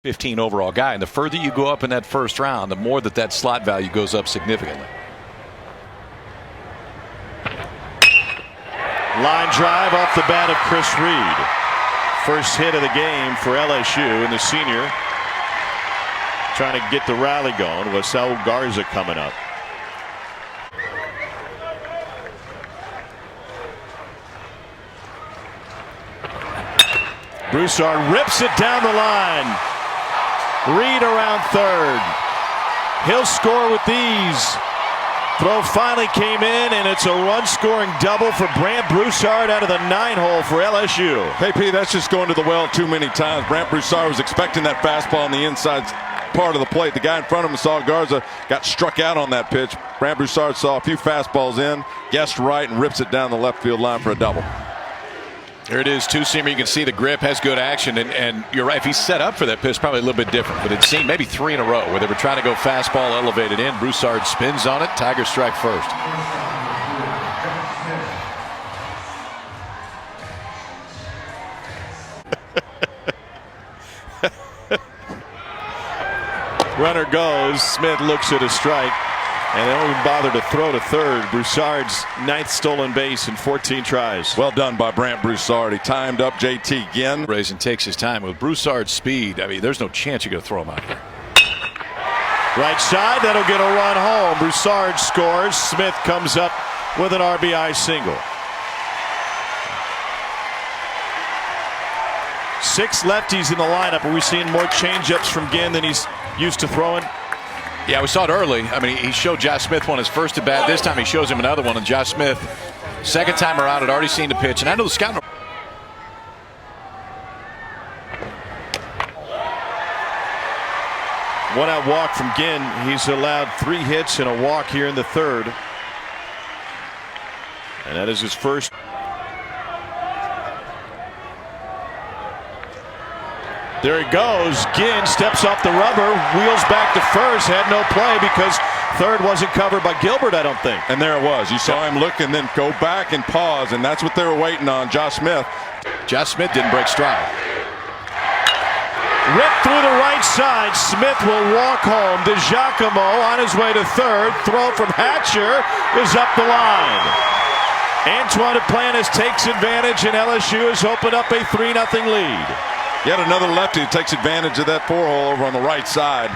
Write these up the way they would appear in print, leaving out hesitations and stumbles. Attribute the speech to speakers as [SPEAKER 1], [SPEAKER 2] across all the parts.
[SPEAKER 1] 15 overall guy, and the further you go up in that first round, the more that slot value goes up significantly.
[SPEAKER 2] Line drive off the bat of Chris Reed. First hit of the game for LSU, and the senior trying to get the rally going with Saul Garza coming up. Broussard rips it down the line. Reed around third. He'll score with these. Throw finally came in, and it's a run-scoring double for Brant Broussard out of the 9-hole for LSU.
[SPEAKER 3] Hey, P, that's just going to the well too many times. Brant Broussard was expecting that fastball on the inside part of the plate. The guy in front of him, Saul Garza, got struck out on that pitch. Brant Broussard saw a few fastballs in, guessed right, and rips it down the left field line for a double.
[SPEAKER 1] There it is, two-seamer. You can see the grip has good action, and you're right. If he's set up for that pitch, probably a little bit different. But it seemed maybe 3 in a row where they were trying to go fastball elevated in. Broussard spins on it. Tiger strike first.
[SPEAKER 2] Runner goes. Smith looks at a strike. And they don't even bother to throw to third. Broussard's 9th stolen base in 14 tries.
[SPEAKER 3] Well done by Brant Broussard. He timed up JT again.
[SPEAKER 1] Raisin takes his time with Broussard's speed. I mean, there's no chance you're going to throw him out there.
[SPEAKER 2] Right side, that'll get a run home. Broussard scores. Smith comes up with an RBI single. 6 lefties in the lineup. Are we seeing more changeups from Ginn than he's used to throwing?
[SPEAKER 1] Yeah, we saw it early. I mean, he showed Josh Smith one his first at bat. This time he shows him another one, and Josh Smith, second time around, had already seen the pitch. And I know the scout.
[SPEAKER 2] One out walk from Ginn. He's allowed 3 hits and a walk here in the third. And that is his first. There he goes. Ginn steps off the rubber, wheels back to first. Had no play because third wasn't covered by Gilbert, I don't think.
[SPEAKER 3] And there it was. You saw him look and then go back and pause, and that's what they were waiting on. Josh Smith.
[SPEAKER 1] Josh Smith didn't break stride.
[SPEAKER 2] Ripped through the right side. Smith will walk home. DiGiacomo on his way to third. Throw from Hatcher is up the line. Antoine Duplantis takes advantage, and LSU has opened up a 3-0 lead.
[SPEAKER 3] Yet another lefty who takes advantage of that 4-hole over on the right side.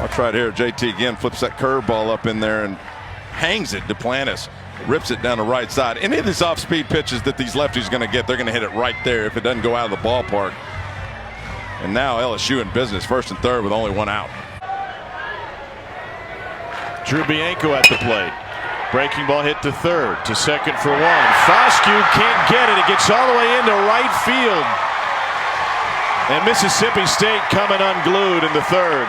[SPEAKER 3] Watch right here. JT again flips that curveball up in there and hangs it. Duplantis rips it down the right side. Any of these off-speed pitches that these lefties are going to get, they're going to hit it right there if it doesn't go out of the ballpark. And now LSU in business, first and third with only 1 out.
[SPEAKER 2] Drew Bianco at the plate. Breaking ball hit to third, to second for 1. Foscue can't get it. It gets all the way into right field. And Mississippi State coming unglued in the third.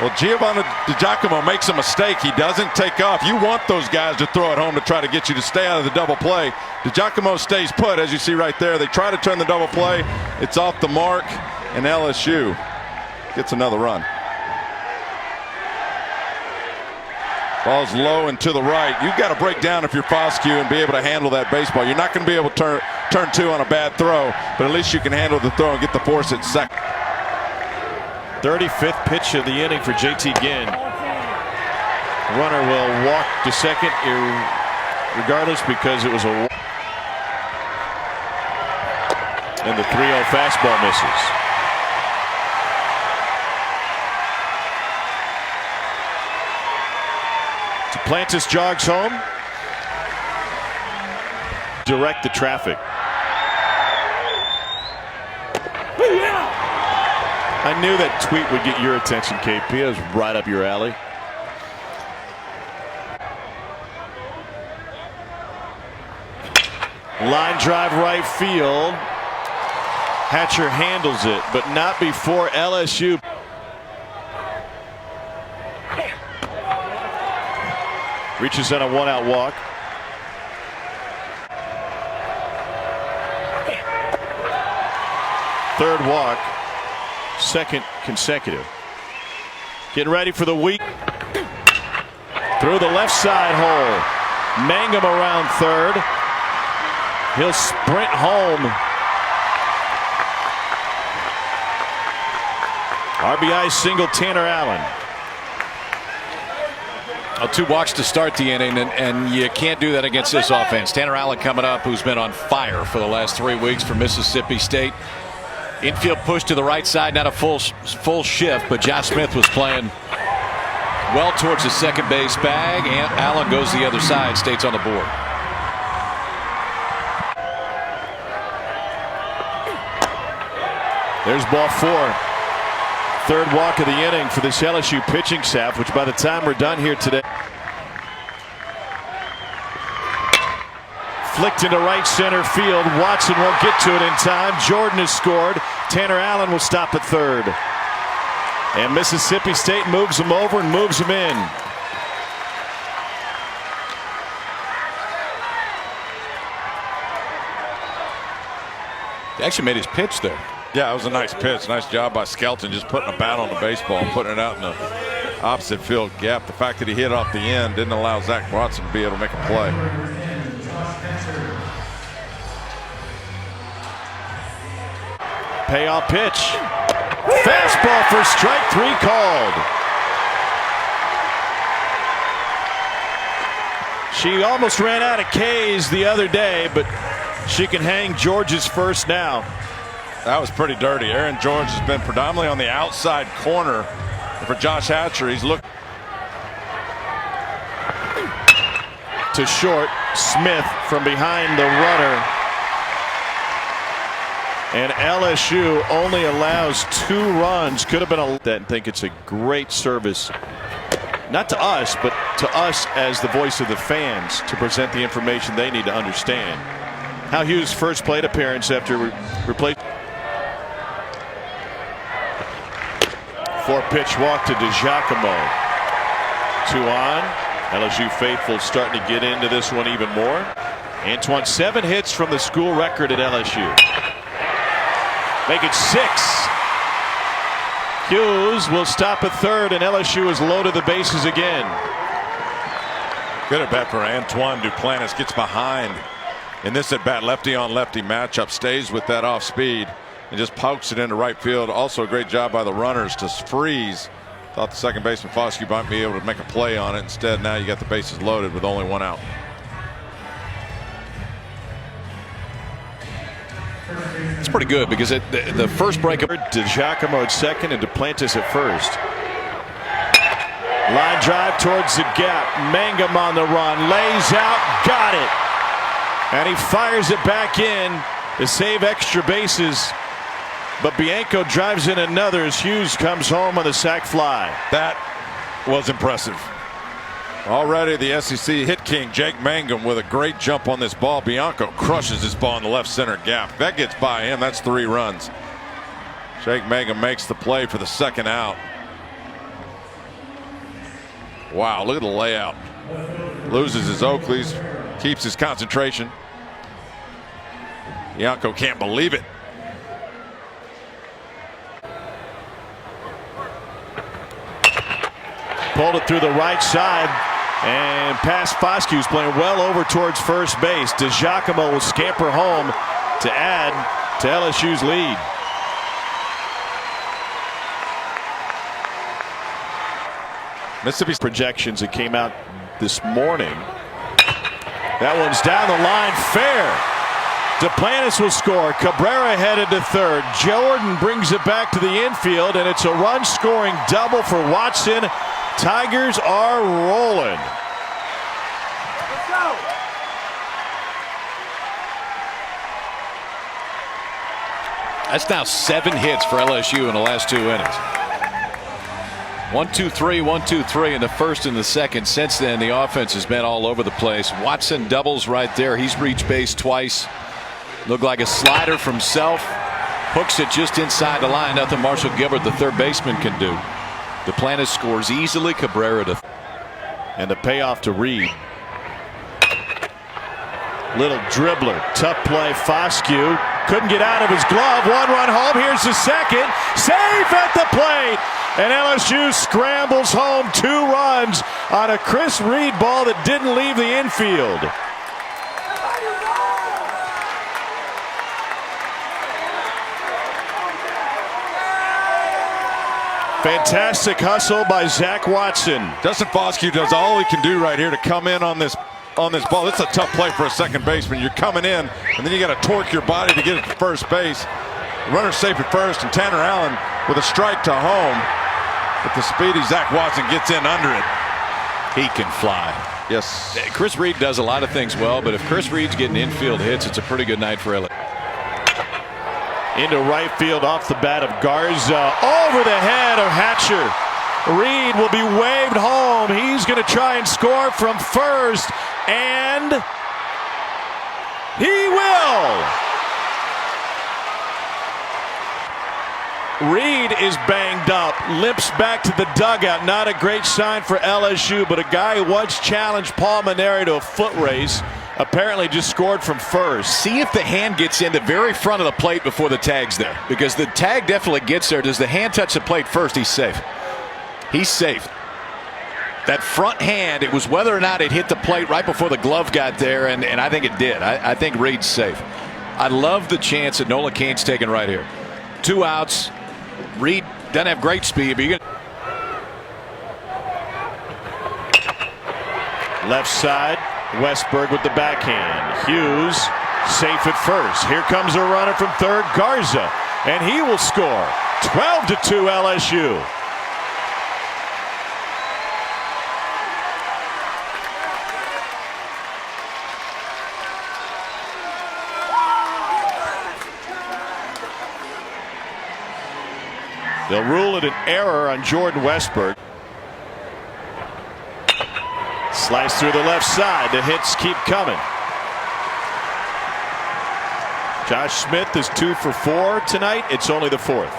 [SPEAKER 3] Well, Giovanni DiGiacomo makes a mistake. He doesn't take off. You want those guys to throw it home to try to get you to stay out of the double play. DiGiacomo stays put, as you see right there. They try to turn the double play. It's off the mark, and LSU gets another run. Ball's low and to the right. You've got to break down if you're Foscue and be able to handle that baseball. You're not going to be able to turn 2 on a bad throw, but at least you can handle the throw and get the force at second.
[SPEAKER 2] 35th pitch of the inning for JT Ginn. Runner will walk to second regardless because it was a walk. And the 3-0 fastball misses. Duplantis jogs home. Direct the traffic. I knew that tweet would get your attention, KP. It was right up your alley. Line drive right field. Hatcher handles it, but not before LSU. Reaches on a 1-out walk. Third walk. Second consecutive. Getting ready for the week. Through the left side hole. Mangum around third. He'll sprint home. RBI single, Tanner Allen.
[SPEAKER 1] Two walks to start the inning, and you can't do that against this offense. Tanner Allen coming up, who's been on fire for the last 3 weeks for Mississippi State. Infield push to the right side, not a full shift, but Josh Smith was playing well towards the second base bag, and Allen goes the other side, stays on the board.
[SPEAKER 2] There's ball 4. Third walk of the inning for this LSU pitching staff, which by the time we're done here today. Flicked into right center field. Watson won't get to it in time. Jordan has scored. Tanner Allen will stop at third. And Mississippi State moves him over and moves him in.
[SPEAKER 1] He actually made his pitch there.
[SPEAKER 3] Yeah, it was a nice pitch. Nice job by Skelton, just putting a bat on the baseball and putting it out in the opposite field gap. The fact that he hit off the end didn't allow Zach Bronson to be able to make a play.
[SPEAKER 2] Payoff pitch. Fastball for strike 3 called. She almost ran out of K's the other day, but she can hang George's first now.
[SPEAKER 3] That was pretty dirty. Aaron George has been predominantly on the outside corner. For Josh Hatcher, he's looking
[SPEAKER 2] to short. Smith from behind the runner. And LSU only allows 2 runs. Could have been a that and think it's a great service, not to us, but to us as the voice of the fans, to present the information they need to understand. Hal Hughes' first plate appearance after replacing. 4-pitch walk to DiGiacomo. 2 on. LSU faithful starting to get into this one even more. Antoine, 7 hits from the school record at LSU. Make it 6. Hughes will stop at third, and LSU has loaded the bases again.
[SPEAKER 3] good at bat for Antoine Duplantis. Gets behind in this at bat, lefty on lefty matchup, stays with that off speed and just pokes it into right field. Also a great job by the runners to freeze. Thought the second baseman Foscue might be able to make a play on it. Instead, now you got the bases loaded with only 1 out.
[SPEAKER 1] It's pretty good because the first break of
[SPEAKER 2] DiGiacomo at second and Duplantis at first. Line drive towards the gap. Mangum on the run, lays out, got it, and he fires it back in to save extra bases. But Bianco drives in another as Hughes comes home on the sac fly.
[SPEAKER 3] That was impressive. Already the SEC hit king Jake Mangum with a great jump on this ball. Bianco crushes this ball in the left center gap. That gets by him. That's 3 runs. Jake Mangum makes the play for the second out. Wow, look at the layout. Loses his Oakleys, keeps his concentration. Bianco can't believe it.
[SPEAKER 2] Pulled it through the right side and past Foscue's playing well over towards first base. DiGiacomo will scamper home to add to LSU's lead. Mississippi's projections that came out this morning. That one's down the line, fair. Duplantis will score. Cabrera headed to third. Jordan brings it back to the infield, and it's a run-scoring double for Watson. Tigers are rolling.
[SPEAKER 4] Let's go.
[SPEAKER 1] That's now 7 hits for LSU in the last 2 innings. 1, 2, 3, 1, 2, 3 in the first and the second. Since then, the offense has been all over the place. Watson doubles right there. He's reached base twice. Looked like a slider from self. Hooks it just inside the line. Nothing Marshall Gilbert, the third baseman, can do. Duplantis scores easily. Cabrera to
[SPEAKER 2] and the payoff to Reed. Little dribbler, tough play. Foscue couldn't get out of his glove. 1 run home. Here's the second. Safe at the plate. And LSU scrambles home 2 runs on a Chris Reed ball that didn't leave the infield. Fantastic hustle by Zach Watson.
[SPEAKER 3] Dustin Foscue does all he can do right here to come in on this ball. That's a tough play for a second baseman. You're coming in, and then you got to torque your body to get it to first base. Runner safe at first, and Tanner Allen with a strike to home. But the speedy Zach Watson gets in under it.
[SPEAKER 1] He can fly.
[SPEAKER 3] Yes.
[SPEAKER 1] Chris Reed does a lot of things well, but if Chris Reed's getting infield hits, it's a pretty good night for LA.
[SPEAKER 2] Into right field off the bat of Garza. Over the head of Hatcher. Reed will be waved home. He's going to try and score from first. And he will. Reed is banged up, limps back to the dugout. Not a great sign for LSU, but a guy who once challenged Paul Maneri to a foot race apparently just scored from first.
[SPEAKER 1] See if the hand gets in the very front of the plate before the tag's there, because the tag definitely gets there. Does the hand touch the plate first? He's safe. He's safe. That front hand, it was whether or not it hit the plate right before the glove got there, and I think it did. I think Reed's safe. I love the chance that Nolan Cain's taking right here. 2 outs. Reed doesn't have great speed, but you can.
[SPEAKER 2] Left side, Westberg with the backhand. Hughes safe at first. Here comes a runner from third, Garza, and he will score. 12-2 LSU. They'll rule it an error on Jordan Westberg. Slice through the left side. The hits keep coming. Josh Smith is 2 for 4 tonight. It's only the 4th.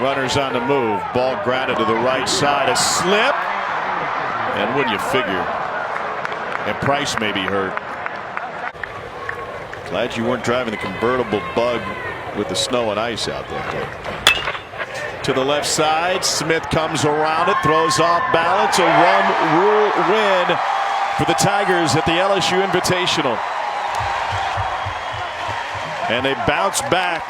[SPEAKER 2] Runners on the move. Ball grounded to the right side. A slip. And wouldn't you figure? And Price may be hurt. Glad you weren't driving the convertible Bug with the snow and ice out there. To the left side, Smith comes around it, throws off balance. A run-rule win for the Tigers at the LSU Invitational. And they bounce back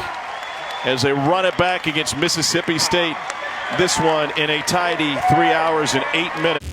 [SPEAKER 2] as they run it back against Mississippi State. This one in a tidy 3 hours and 8 minutes.